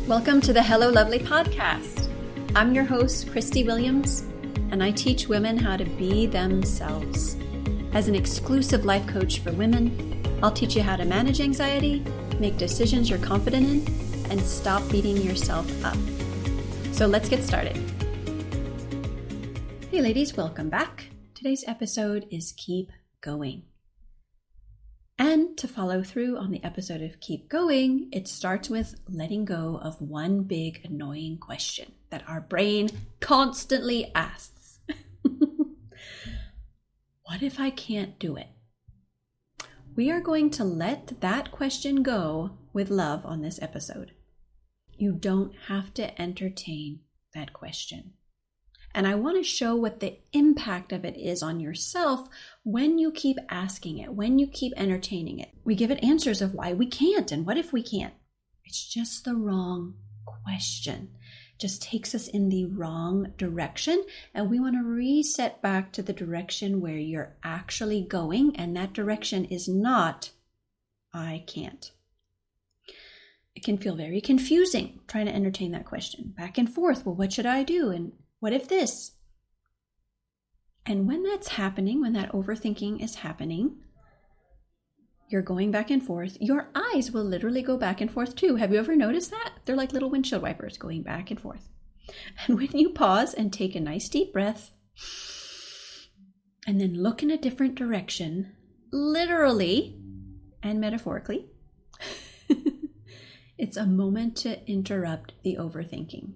Welcome to the Hello Lovely podcast. I'm your host, Christie Williams, and I teach women how to be themselves. As an exclusive life coach for women, I'll teach you how to manage anxiety, make decisions you're confident in, and stop beating yourself up. So let's get started. Hey ladies, welcome back. Today's episode is Keep Going. And to follow through on the episode of Keep Going, it starts with letting go of one big annoying question that our brain constantly asks. What if I can't do it? We are going to let that question go with love on this episode. You don't have to entertain that question. And I want to show what the impact of it is on yourself when you keep asking it, when you keep entertaining it. We give it answers of why we can't and what if we can't. It's just the wrong question. It just takes us in the wrong direction. And we want to reset back to the direction where you're actually going. And that direction is not, I can't. It can feel very confusing trying to entertain that question. Back and forth. Well, what should I do? And what if this? And when that's happening, when that overthinking is happening, you're going back and forth. Your eyes will literally go back and forth too. Have you ever noticed that? They're like little windshield wipers going back and forth. And when you pause and take a nice deep breath and then look in a different direction, literally and metaphorically, it's a moment to interrupt the overthinking.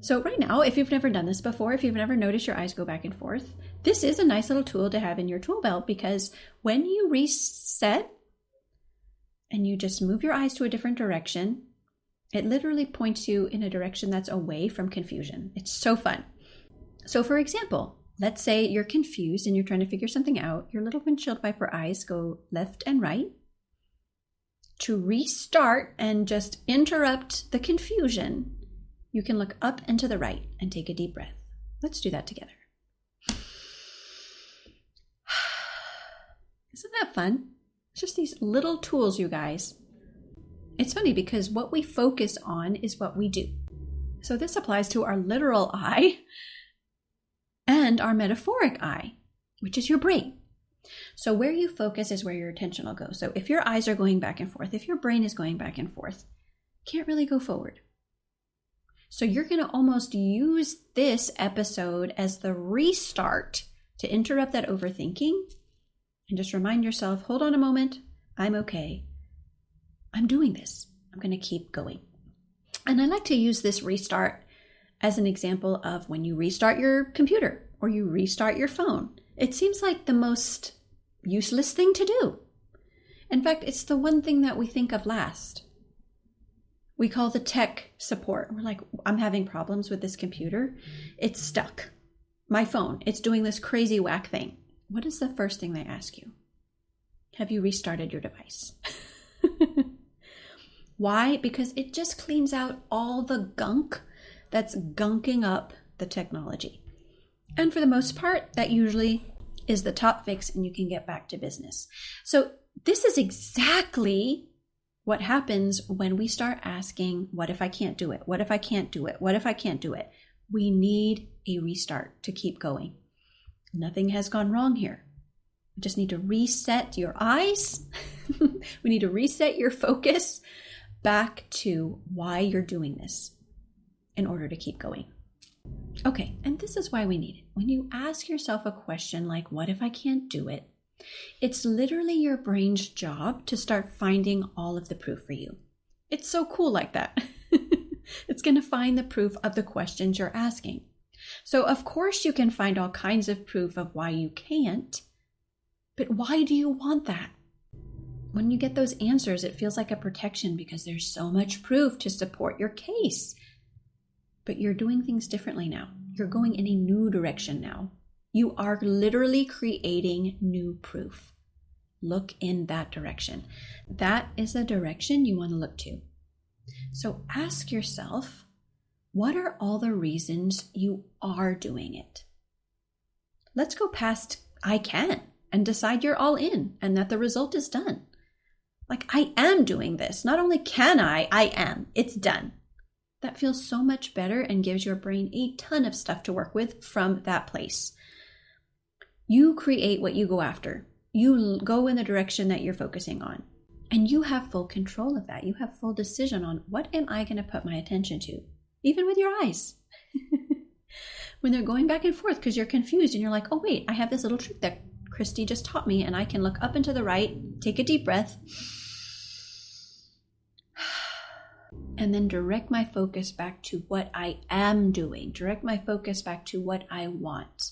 So right now, if you've never done this before, if you've never noticed your eyes go back and forth, this is a nice little tool to have in your tool belt, because when you reset and you just move your eyes to a different direction, it literally points you in a direction that's away from confusion. It's so fun. So for example, let's say you're confused and you're trying to figure something out. Your little windshield wiper eyes go left and right. To restart and just interrupt the confusion, you can look up and to the right and take a deep breath. Let's do that together. Isn't that fun? It's just these little tools, you guys. It's funny because what we focus on is what we do. So this applies to our literal eye and our metaphoric eye, which is your brain. So where you focus is where your attention will go. So if your eyes are going back and forth, if your brain is going back and forth, can't really go forward. So you're going to almost use this episode as the restart to interrupt that overthinking and just remind yourself, hold on a moment, I'm okay. I'm doing this. I'm going to keep going. And I like to use this restart as an example of when you restart your computer or you restart your phone. It seems like the most useless thing to do. In fact, it's the one thing that we think of last. We call the tech support. We're like, I'm having problems with this computer. It's stuck. My phone, it's doing this crazy whack thing. What is the first thing they ask you? Have you restarted your device? Why? Because it just cleans out all the gunk that's gunking up the technology. And for the most part, that usually is the top fix and you can get back to business. So this is exactly what happens when we start asking, what if I can't do it? What if I can't do it? What if I can't do it? We need a restart to keep going. Nothing has gone wrong here. We just need to reset your eyes. We need to reset your focus back to why you're doing this in order to keep going. Okay, and this is why we need it. When you ask yourself a question like, what if I can't do it? It's literally your brain's job to start finding all of the proof for you. It's so cool like that. It's going to find the proof of the questions you're asking. So of course you can find all kinds of proof of why you can't, but why do you want that? When you get those answers, it feels like a protection because there's so much proof to support your case. But you're doing things differently now. You're going in a new direction now. You are literally creating new proof. Look in that direction. That is the direction you want to look to. So ask yourself, what are all the reasons you are doing it? Let's go past I can and decide you're all in and that the result is done. Like, I am doing this. Not only can I am. It's done. That feels so much better and gives your brain a ton of stuff to work with from that place. You create what you go after. You go in the direction that you're focusing on. And you have full control of that. You have full decision on what am I going to put my attention to, even with your eyes. When they're going back and forth because you're confused and you're like, oh, wait, I have this little trick that Christie just taught me, and I can look up and to the right, take a deep breath, and then direct my focus back to what I am doing. Direct my focus back to what I want.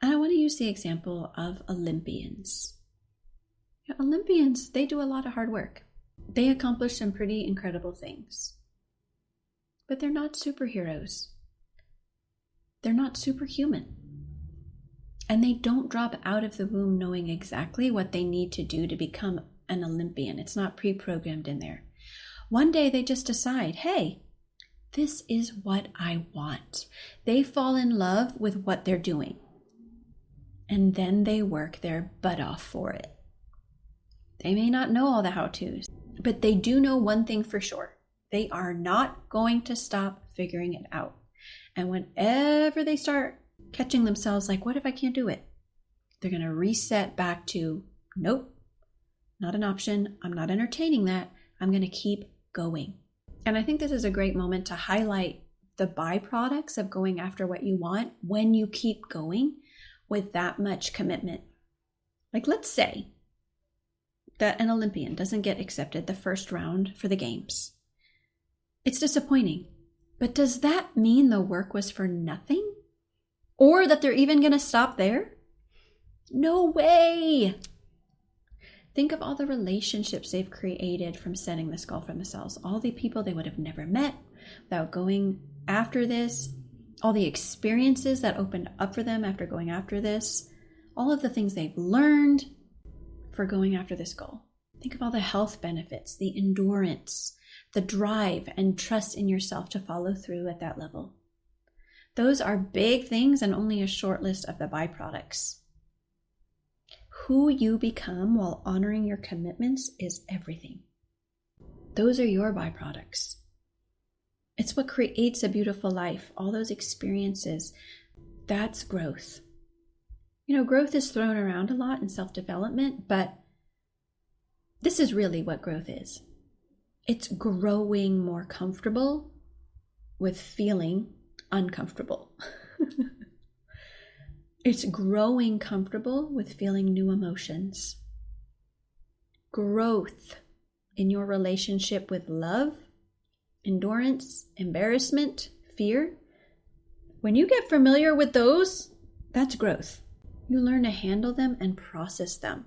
And I want to use the example of Olympians. Olympians, they do a lot of hard work. They accomplish some pretty incredible things. But they're not superheroes. They're not superhuman. And they don't drop out of the womb knowing exactly what they need to do to become an Olympian. It's not pre-programmed in there. One day they just decide, hey, this is what I want. They fall in love with what they're doing. And then they work their butt off for it. They may not know all the how-tos, but they do know one thing for sure. They are not going to stop figuring it out. And whenever they start catching themselves like, what if I can't do it? They're going to reset back to, nope, not an option. I'm not entertaining that. I'm going to keep going. And I think this is a great moment to highlight the byproducts of going after what you want when you keep going with that much commitment. Like, let's say that an Olympian doesn't get accepted the first round for the games. It's disappointing, but does that mean the work was for nothing? Or that they're even going to stop there? No way! Think of all the relationships they've created from setting this goal for themselves. All the people they would have never met without going after this. All the experiences that opened up for them after going after this. All of the things they've learned for going after this goal. Think of all the health benefits, the endurance, the drive and trust in yourself to follow through at that level. Those are big things and only a short list of the byproducts. Who you become while honoring your commitments is everything. Those are your byproducts. It's what creates a beautiful life. All those experiences, that's growth. Growth is thrown around a lot in self-development, but this is really what growth is. It's growing more comfortable with feeling uncomfortable. It's growing comfortable with feeling new emotions. Growth in your relationship with love, endurance, embarrassment, fear. When you get familiar with those, that's growth. You learn to handle them and process them.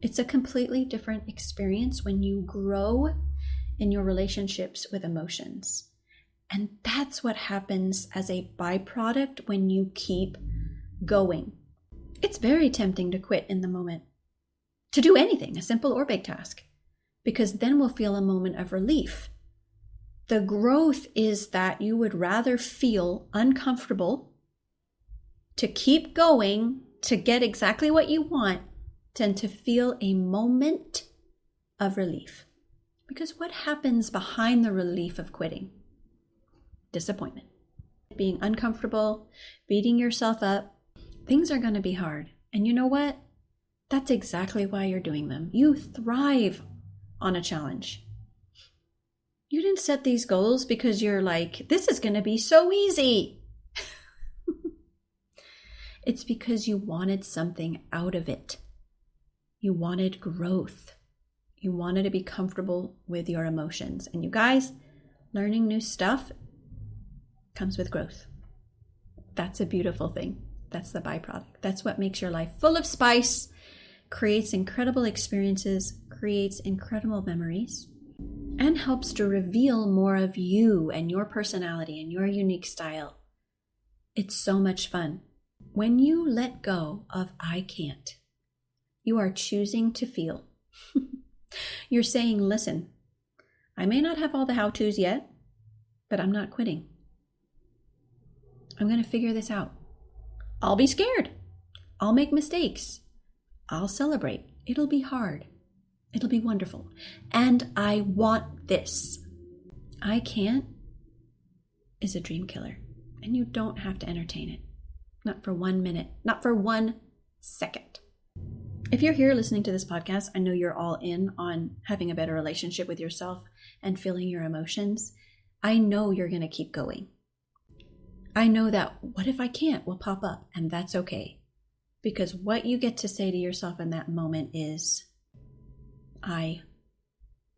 It's a completely different experience when you grow in your relationships with emotions. And that's what happens as a byproduct when you keep going. It's very tempting to quit in the moment, to do anything, a simple or big task, because then we'll feel a moment of relief. The growth is that you would rather feel uncomfortable to keep going to get exactly what you want than to feel a moment of relief. Because what happens behind the relief of quitting? Disappointment. Being uncomfortable, beating yourself up. Things are going to be hard. And you know what? That's exactly why you're doing them. You thrive on a challenge. You didn't set these goals because you're like, this is going to be so easy. It's because you wanted something out of it. You wanted growth. You wanted to be comfortable with your emotions. And you guys, learning new stuff comes with growth. That's a beautiful thing. That's the byproduct. That's what makes your life full of spice, creates incredible experiences, creates incredible memories, and helps to reveal more of you and your personality and your unique style. It's so much fun. When you let go of I can't, you are choosing to feel. You're saying, listen, I may not have all the how-tos yet, but I'm not quitting. I'm going to figure this out. I'll be scared. I'll make mistakes. I'll celebrate. It'll be hard. It'll be wonderful. And I want this. I can't is a dream killer. And you don't have to entertain it. Not for 1 minute. Not for 1 second. If you're here listening to this podcast, I know you're all in on having a better relationship with yourself and feeling your emotions. I know you're going to keep going. I know that what if I can't will pop up, and that's okay. Because what you get to say to yourself in that moment is, I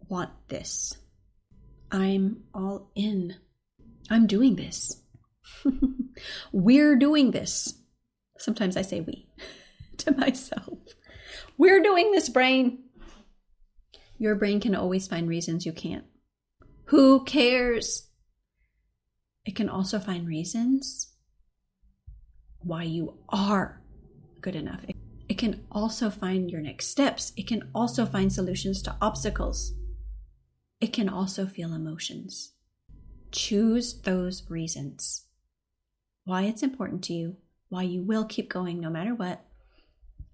want this. I'm all in. I'm doing this. We're doing this. Sometimes I say we to myself. We're doing this, brain. Your brain can always find reasons you can't. Who cares? It can also find reasons why you are good enough. It can also find your next steps. It can also find solutions to obstacles. It can also feel emotions. Choose those reasons. Why it's important to you, why you will keep going no matter what,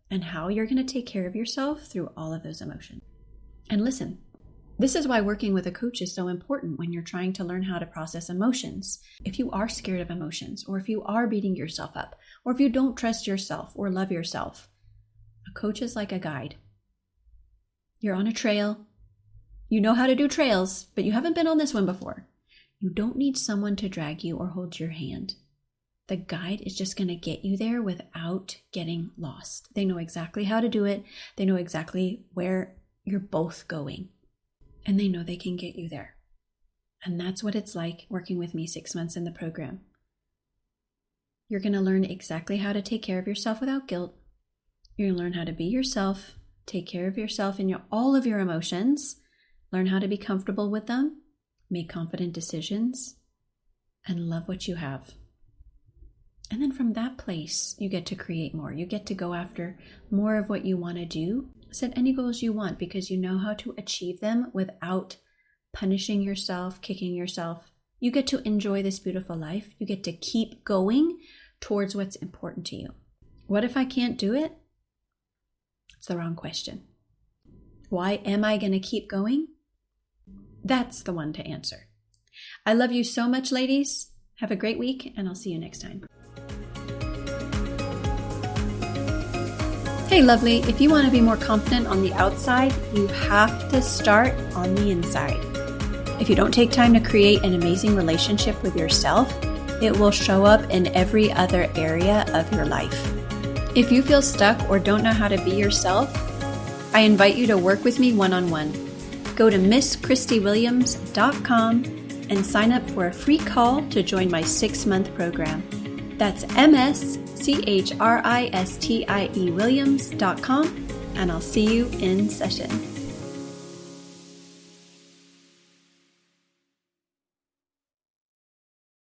and how you're going to take care of yourself through all of those emotions. And listen, this is why working with a coach is so important when you're trying to learn how to process emotions. If you are scared of emotions, or if you are beating yourself up, or if you don't trust yourself or love yourself, a coach is like a guide. You're on a trail. You know how to do trails, but you haven't been on this one before. You don't need someone to drag you or hold your hand. The guide is just going to get you there without getting lost. They know exactly how to do it. They know exactly where you're both going. And they know they can get you there. And that's what it's like working with me 6 months in the program. You're going to learn exactly how to take care of yourself without guilt. You're going to learn how to be yourself, take care of yourself and all of your emotions, learn how to be comfortable with them, make confident decisions, and love what you have. And then from that place, you get to create more. You get to go after more of what you want to do. Set any goals you want because you know how to achieve them without punishing yourself, kicking yourself. You get to enjoy this beautiful life. You get to keep going towards what's important to you. What if I can't do it? It's the wrong question. Why am I going to keep going? That's the one to answer. I love you so much, ladies. Have a great week, and I'll see you next time. Hey, lovely, if you want to be more confident on the outside, you have to start on the inside. If you don't take time to create an amazing relationship with yourself, it will show up in every other area of your life. If you feel stuck or don't know how to be yourself, I invite you to work with me one-on-one. Go to MissChristieWilliams.com and sign up for a free call to join my 6-month program. That's MissChristieWilliams.com, and I'll see you in session.